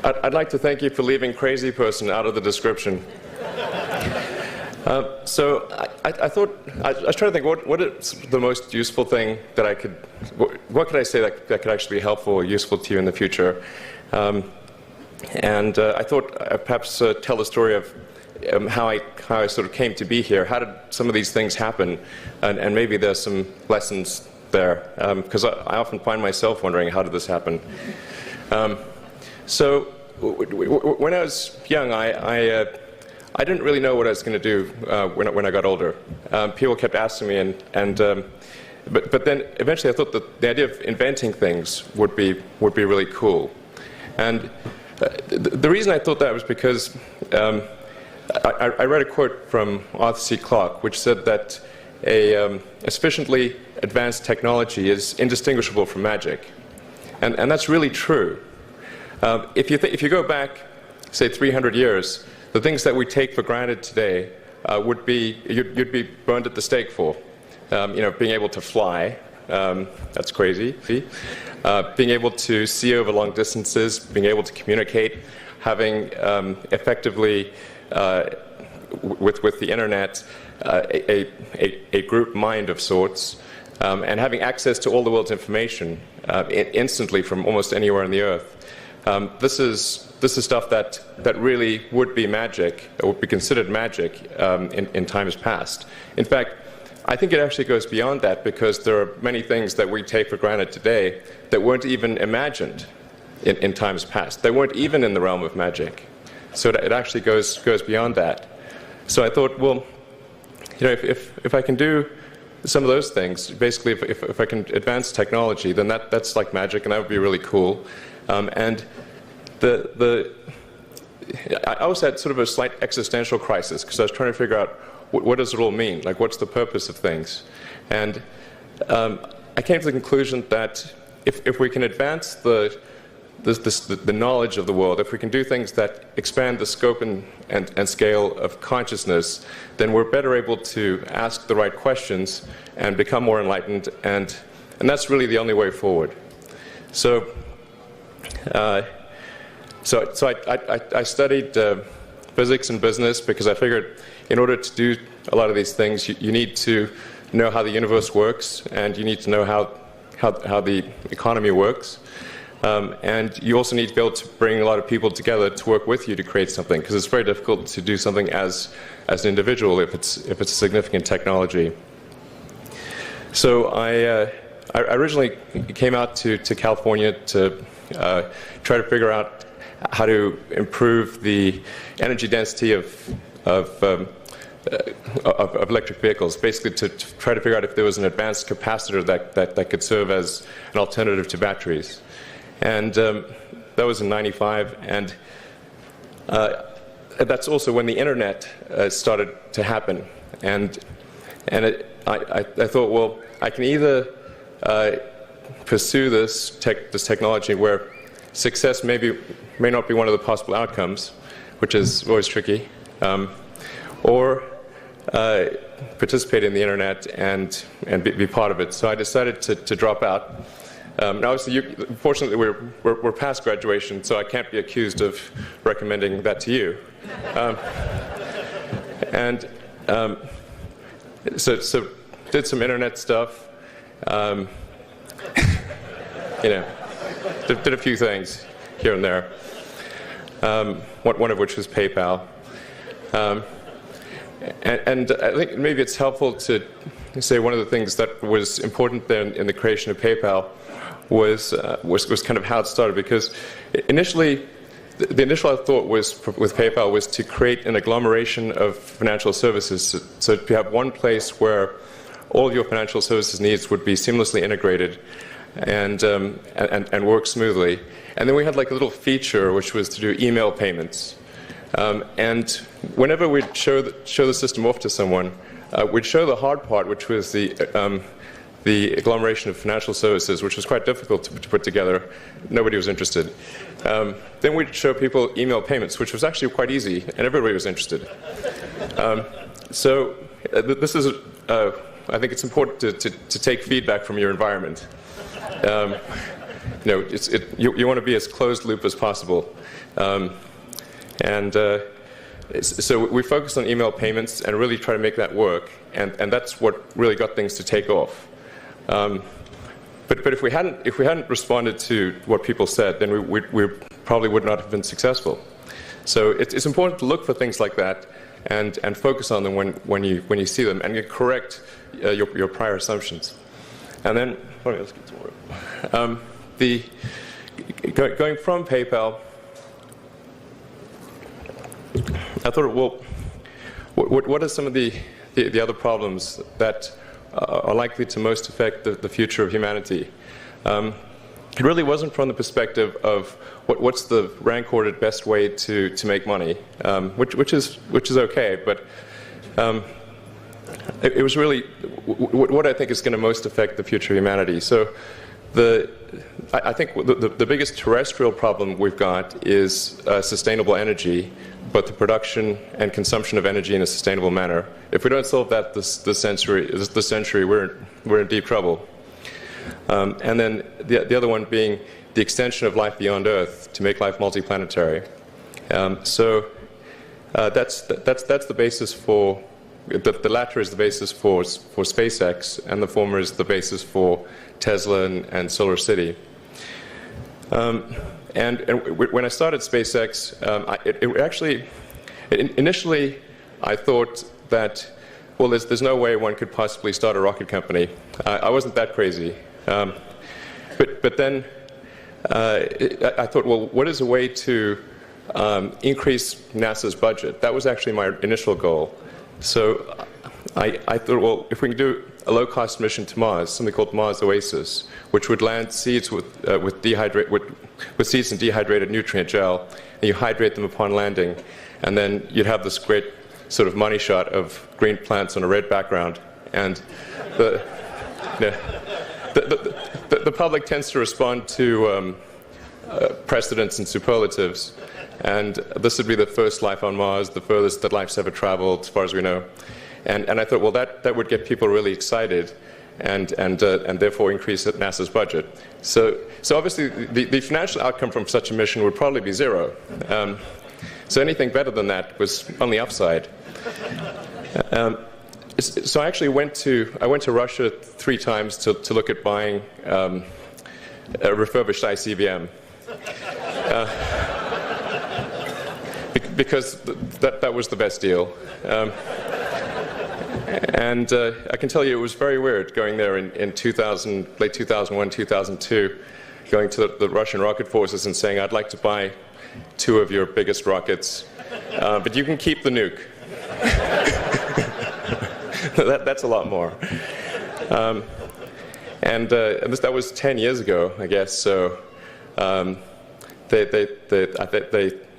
I'd like to thank you for leaving crazy person out of the description. So I thought, I was trying to think, what is the most useful thing that I could, what could I say that could actually be helpful or useful to you in the future? And I thought I'd perhaps tell the story of how I sort of came to be here. How did some of these things happen? And maybe there's some lessons there, because I often find myself wondering, how did this happen? So when I was young, I didn't really know what I was going to do when I got older. People kept asking me, but then eventually I thought that the idea of inventing things would be really cool. And the reason I thought that was because I read a quote from Arthur C. Clarke, which said that a sufficiently advanced technology is indistinguishable from magic, and that's really true. If you go back, say 300 years, the things that we take for granted today would be you'd be burned at the stake for. Being able to fly, that's crazy. Being able to see over long distances, being able to communicate, having effectively with the internet a group mind of sorts, and having access to all the world's information instantly from almost anywhere on the earth. This is stuff that really would be magic, or would be considered magic in times past. In fact, I think it actually goes beyond that, because there are many things that we take for granted today that weren't even imagined in times past. They weren't even in the realm of magic. So it actually goes beyond that. So I thought, well, if I can do some of those things, basically if I can advance technology, then that's like magic, and that would be really cool. And I also had sort of a slight existential crisis, because I was trying to figure out what does it all mean? Like, what's the purpose of things? And I came to the conclusion that if we can advance the knowledge of the world, if we can do things that expand the scope and scale of consciousness, then we're better able to ask the right questions and become more enlightened, and that's really the only way forward. So I studied physics and business, because I figured in order to do a lot of these things, you need to know how the universe works, and you need to know how the economy works. And you also need to be able to bring a lot of people together to work with you to create something, because it's very difficult to do something as an individual if it's a significant technology. So I originally came out to California to try to figure out how to improve the energy density of electric vehicles, basically to try to figure out if there was an advanced capacitor that could serve as an alternative to batteries. And that was in '95, and that's also when the internet started to happen. And I thought, well, I can either pursue this technology where success may not be one of the possible outcomes, which is always tricky, or participate in the internet and be part of it. So I decided to drop out. Now, obviously, fortunately, we're past graduation, so I can't be accused of recommending that to you. So did some internet stuff. Did a few things here and there. One of which was PayPal. And I think maybe it's helpful to say one of the things that was important then in the creation of PayPal was kind of how it started, because initially, the initial thought with PayPal was to create an agglomeration of financial services, so to have one place where all of your financial services needs would be seamlessly integrated and work smoothly. And then we had like a little feature which was to do email payments. And whenever we'd show the system off to someone, we'd show the hard part, which was the agglomeration of financial services, which was quite difficult to put together. Nobody was interested. Then we'd show people email payments, which was actually quite easy, and everybody was interested. So this is, I think it's important to take feedback from your environment. you want to be as closed loop as possible. So we focused on email payments and really try to make that work, and that's what really got things to take off. But if we hadn't responded to what people said, then we probably would not have been successful. So it's important to look for things like that and focus on them when you see them, and you correct your prior assumptions. And then let's get some more. Going from PayPal, I thought, well, what are some of the other problems that are likely to most affect the future of humanity? It really wasn't from the perspective of what's the rank-ordered best way to make money, which is okay, but it was really what I think is going to most affect the future of humanity. So I think the biggest terrestrial problem we've got is sustainable energy, but the production and consumption of energy in a sustainable manner. If we don't solve that this century, we're in deep trouble. And then the other one being the extension of life beyond Earth to make life multiplanetary. So that's the basis for the latter is the basis for SpaceX, and the former is the basis for Tesla and Solar City. And when I started SpaceX, initially I thought that, well, there's no way one could possibly start a rocket company. I wasn't that crazy. But then I thought, well, what is a way to increase NASA's budget? That was actually my initial goal. So I thought, well, if we can do a low-cost mission to Mars, something called Mars Oasis, which would land seeds with seeds and dehydrated nutrient gel, and you hydrate them upon landing, and then you'd have this great sort of money shot of green plants on a red background, and the public tends to respond to precedents and superlatives, and this would be the first life on Mars, the furthest that life's ever traveled, as far as we know. And I thought, well, that would get people really excited, and therefore increase NASA's budget. So obviously, the financial outcome from such a mission would probably be zero. So anything better than that was on the upside. So I actually went to Russia 3 times to look at buying a refurbished ICBM. Because that was the best deal. And I can tell you it was very weird going there in late 2001, 2002, going to the Russian rocket forces and saying, I'd like to buy 2 of your biggest rockets, but you can keep the nuke. That's a lot more. That was 10 years ago, I guess, so they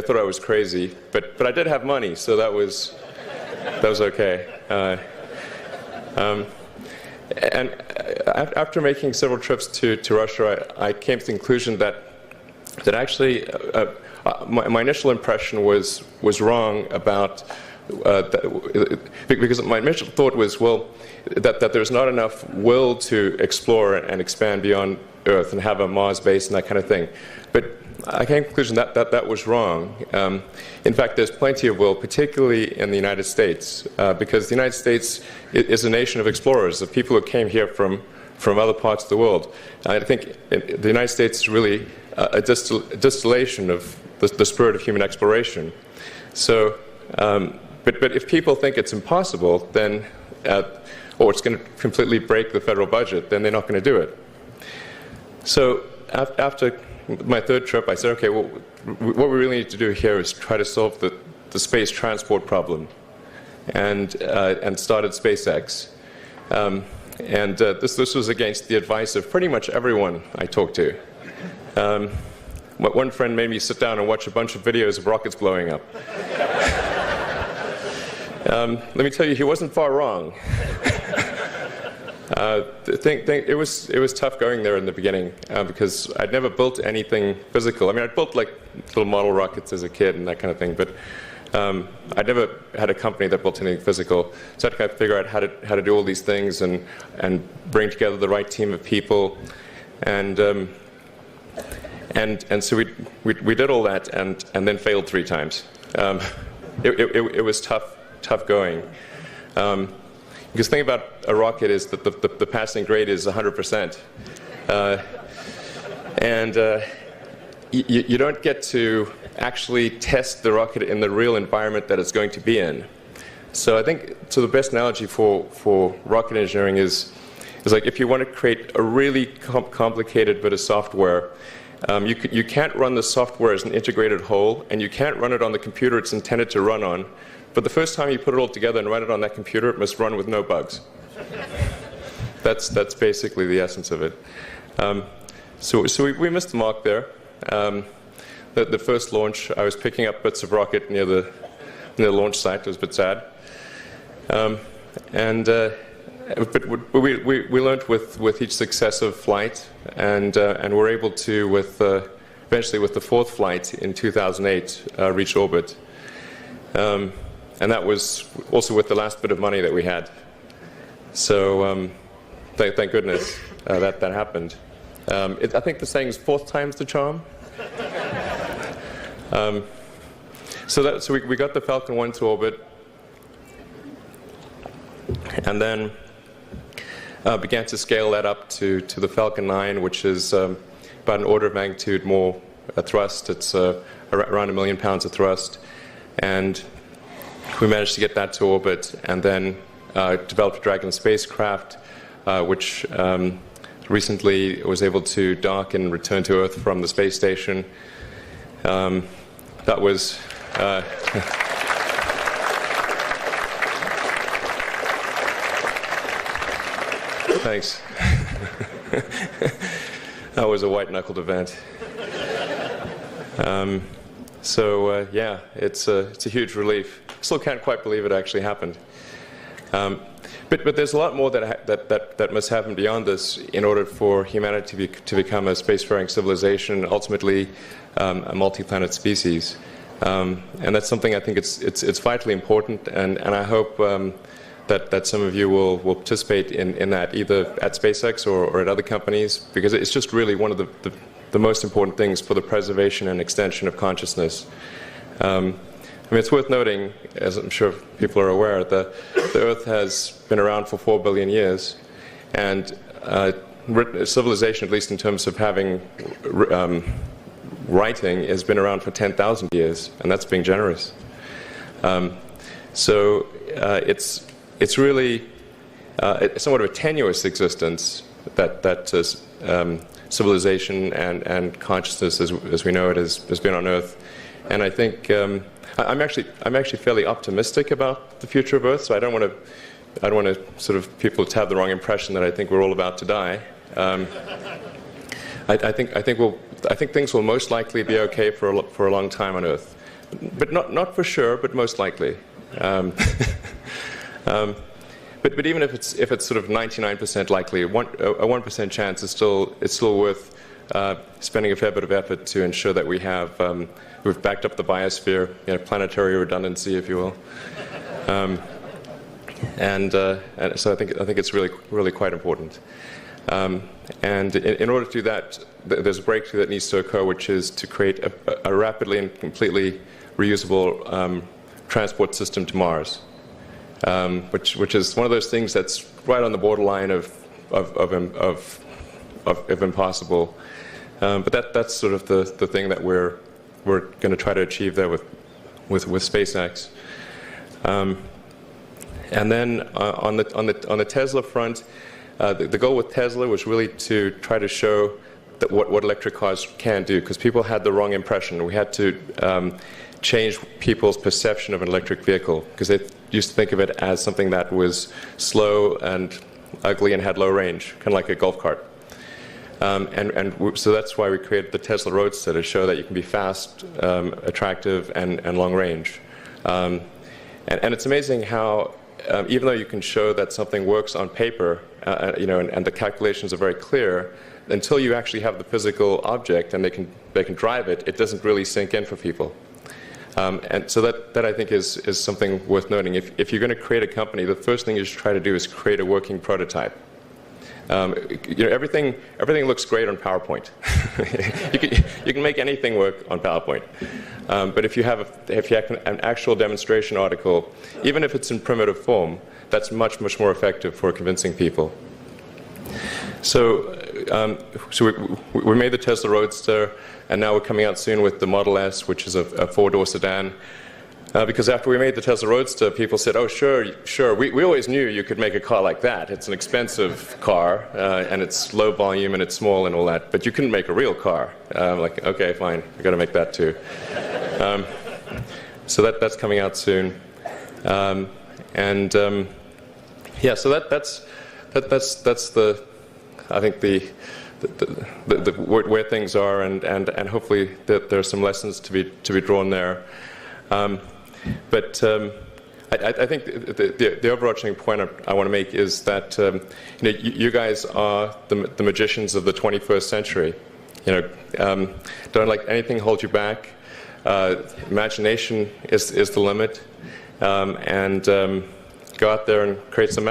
thought I was crazy, but I did have money, so that was okay. And after making several trips to Russia, I came to the conclusion that actually my initial impression was wrong about because my initial thought was, well, that there's not enough will to explore and expand beyond Earth and have a Mars base and that kind of thing. But I came to the conclusion that was wrong. In fact, there's plenty of will, particularly in the United States, because the United States is a nation of explorers, of people who came here from other parts of the world. I think the United States is really a distillation of the spirit of human exploration. So, but if people think it's impossible, then, or it's going to completely break the federal budget, then they're not going to do it. So after my 3rd trip, I said, okay, well, what we really need to do here is try to solve the space transport problem, and started SpaceX. This was against the advice of pretty much everyone I talked to. One friend made me sit down and watch a bunch of videos of rockets blowing up. Let me tell you, he wasn't far wrong. It was tough going there in the beginning because I'd never built anything physical. I mean, I'd built like little model rockets as a kid and that kind of thing, but I'd never had a company that built anything physical. So I had to kind of figure out how to do all these things and bring together the right team of people. And And so we did all that and then failed 3 times. It was tough going. Because the thing about a rocket is that the passing grade is 100%. You don't get to actually test the rocket in the real environment that it's going to be in. So I think the best analogy for rocket engineering is like if you want to create a really complicated bit of software, you can't run the software as an integrated whole, and you can't run it on the computer it's intended to run on. But the first time you put it all together and run it on that computer, it must run with no bugs. That's basically the essence of it. So we missed the mark there. The first launch, I was picking up bits of rocket near the launch site. It was a bit sad. But we learned with each successive flight, and were able to, eventually with the 4th flight in 2008, reach orbit. And that was also with the last bit of money that we had. So thank goodness that happened. I think the saying is 4th time's the charm. So we got the Falcon 1 to orbit, and then began to scale that up to the Falcon 9, which is about an order of magnitude more thrust. It's around 1 million pounds of thrust. And we managed to get that to orbit, and then developed a Dragon spacecraft, which recently was able to dock and return to Earth from the space station. That was thanks. That was a white-knuckled event. Yeah, it's a huge relief. Still can't quite believe it actually happened. But there's a lot more that must happen beyond this in order for humanity to become a spacefaring civilization, ultimately a multi-planet species. And that's something I think it's vitally important, and I hope that some of you will participate in that, either at SpaceX or at other companies, because it's just really one of the most important things for the preservation and extension of consciousness. I mean, it's worth noting, as I'm sure people are aware, the Earth has been around for 4 billion years, and civilization, at least in terms of having writing, has been around for 10,000 years, and that's being generous. It's really somewhat of a tenuous existence that civilization and consciousness, as we know it, has been on Earth. And I think I'm actually fairly optimistic about the future of Earth. So I don't want to sort of people to have the wrong impression that I think we're all about to die. I think things will most likely be okay for a long time on Earth, but not for sure, but most likely. But even if it's sort of 99% likely, a 1% chance is still worth spending a fair bit of effort to ensure that we've backed up the biosphere, planetary redundancy, if you will. And so I think it's really quite important. And in order to do that, there's a breakthrough that needs to occur, which is to create a rapidly and completely reusable transport system to Mars, which is one of those things that's right on the borderline of impossible. But that's sort of the thing that we're going to try to achieve there with SpaceX. And then on the Tesla front, the goal with Tesla was really to try to show that what electric cars can do, because people had the wrong impression. We had to change people's perception of an electric vehicle, because they used to think of it as something that was slow and ugly and had low range, kind of like a golf cart. So that's why we created the Tesla Roadster, to show that you can be fast, attractive, and long range. And it's amazing how, even though you can show that something works on paper, and the calculations are very clear, until you actually have the physical object and they can drive it, it doesn't really sink in for people. And so that I think is something worth noting. If you're going to create a company, the first thing you should try to do is create a working prototype. Everything looks great on PowerPoint. you can make anything work on PowerPoint. But if you have an actual demonstration article, even if it's in primitive form, that's much more effective for convincing people. So we made the Tesla Roadster, and now we're coming out soon with the Model S, which is a four-door sedan. Because after we made the Tesla Roadster, people said, "Oh, sure. We always knew you could make a car like that. It's an expensive car, and it's low volume, and it's small, and all that. But you couldn't make a real car." I'm like, "Okay, fine. I got to make that too." So that's coming out soon, yeah. So that's the I think the where things are, and hopefully that there are some lessons to be drawn there. But I think the overarching point I want to make is that you guys are the magicians of the 21st century. Don't let anything hold you back. Imagination is the limit, and go out there and create some magic.